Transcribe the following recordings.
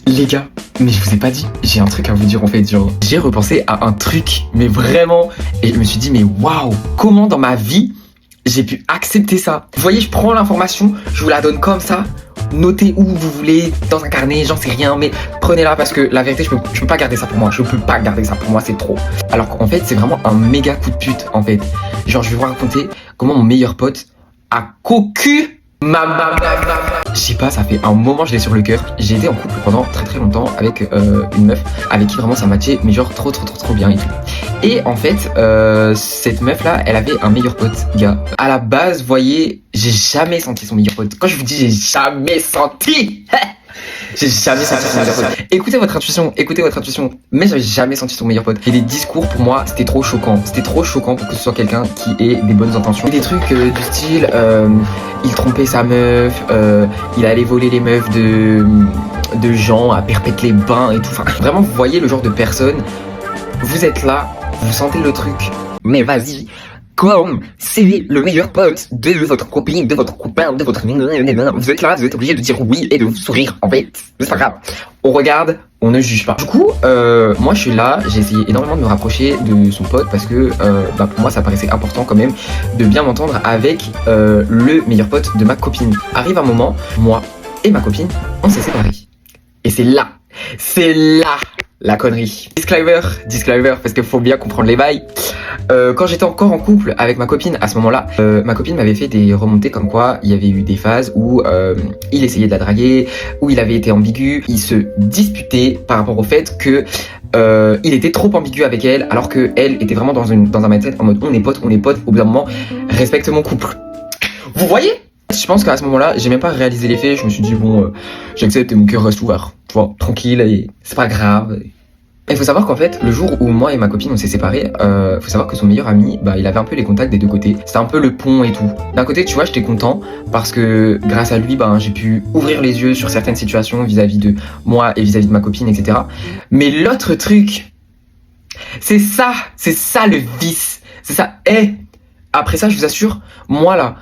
Les gars, mais je vous ai pas dit, j'ai un truc à vous dire en fait, genre, j'ai repensé à un truc, mais vraiment, et je me suis dit, mais waouh, comment dans ma vie j'ai pu accepter ça? Vous voyez, je prends l'information, je vous la donne comme ça, notez où vous voulez, dans un carnet, j'en sais rien, mais prenez-la parce que la vérité, je peux pas garder ça pour moi, je peux pas garder ça pour moi, c'est trop. Alors qu'en fait, c'est vraiment un méga coup de pute, en fait. Genre, je vais vous raconter comment mon meilleur pote a cocu je sais pas, ça fait un moment je l'ai sur le cœur. J'ai été en couple pendant très longtemps avec une meuf avec qui vraiment ça matchait, mais genre trop bien et tout. Et en fait, cette meuf là, elle avait un meilleur pote, gars. À la base, vous voyez, j'ai jamais senti son meilleur pote. Quand je vous dis j'ai jamais senti, j'ai jamais senti son meilleur pote. Écoutez votre intuition. Mais j'avais jamais senti son meilleur pote. Et les discours pour moi, c'était trop choquant. C'était trop choquant pour que ce soit quelqu'un qui ait des bonnes intentions. Des trucs du style, il trompait sa meuf, il allait voler les meufs de gens à Perpète-les-Bains et tout. Enfin, vraiment, vous voyez le genre de personne. Vous êtes là, vous sentez le truc. Mais vas-y. Comme c'est le meilleur pote de votre copine, de votre copain, de votre... Vous êtes là, vous êtes obligé de dire oui et de vous sourire. En fait, c'est pas grave. On regarde, on ne juge pas. Du coup, moi je suis là, j'ai essayé énormément de me rapprocher de son pote parce que pour moi ça paraissait important quand même de bien m'entendre avec le meilleur pote de ma copine. Arrive un moment, moi et ma copine, on s'est séparés. Et c'est là la connerie. Disclaimer, parce qu'il faut bien comprendre les bails. Quand j'étais encore en couple avec ma copine, à ce moment-là, ma copine m'avait fait des remontées comme quoi il y avait eu des phases où il essayait de la draguer, où il avait été ambigu, il se disputait par rapport au fait que il était trop ambigu avec elle, alors que elle était vraiment dans un mindset en mode on est potes, au bout d'un moment, respecte mon couple. Vous voyez? Je pense qu'à ce moment-là, j'ai même pas réalisé les faits, je me suis dit bon, j'accepte et mon cœur reste ouvert, tu vois, tranquille, et c'est pas grave. Il faut savoir qu'en fait, le jour où moi et ma copine on s'est séparés, faut savoir que son meilleur ami, il avait un peu les contacts des deux côtés. C'était un peu le pont et tout. D'un côté, tu vois, j'étais content parce que grâce à lui, j'ai pu ouvrir les yeux sur certaines situations vis-à-vis de moi et vis-à-vis de ma copine, etc. Mais l'autre truc, c'est ça le vice. C'est ça. Après ça, je vous assure, moi là,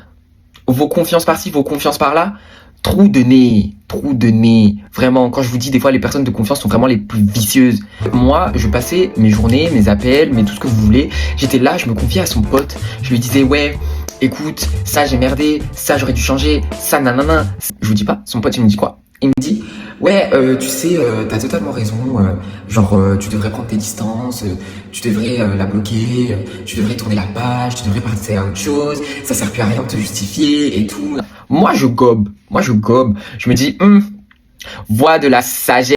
vos confiances par-ci, vos confiances par-là, trou de nez. Vraiment, quand je vous dis des fois les personnes de confiance sont vraiment les plus vicieuses. Moi, je passais mes journées, mes appels, tout ce que vous voulez. J'étais là, je me confiais à son pote. Je lui disais ouais, écoute, ça j'ai merdé, ça j'aurais dû changer, ça nanana. Je vous dis pas, son pote il me dit quoi? Il me dit ouais, tu sais, t'as totalement raison. Tu devrais prendre tes distances, tu devrais la bloquer, tu devrais tourner la page, tu devrais passer à autre chose. Ça sert plus à rien de te justifier et tout. Moi je gobe. Je me dis voix de la sagesse.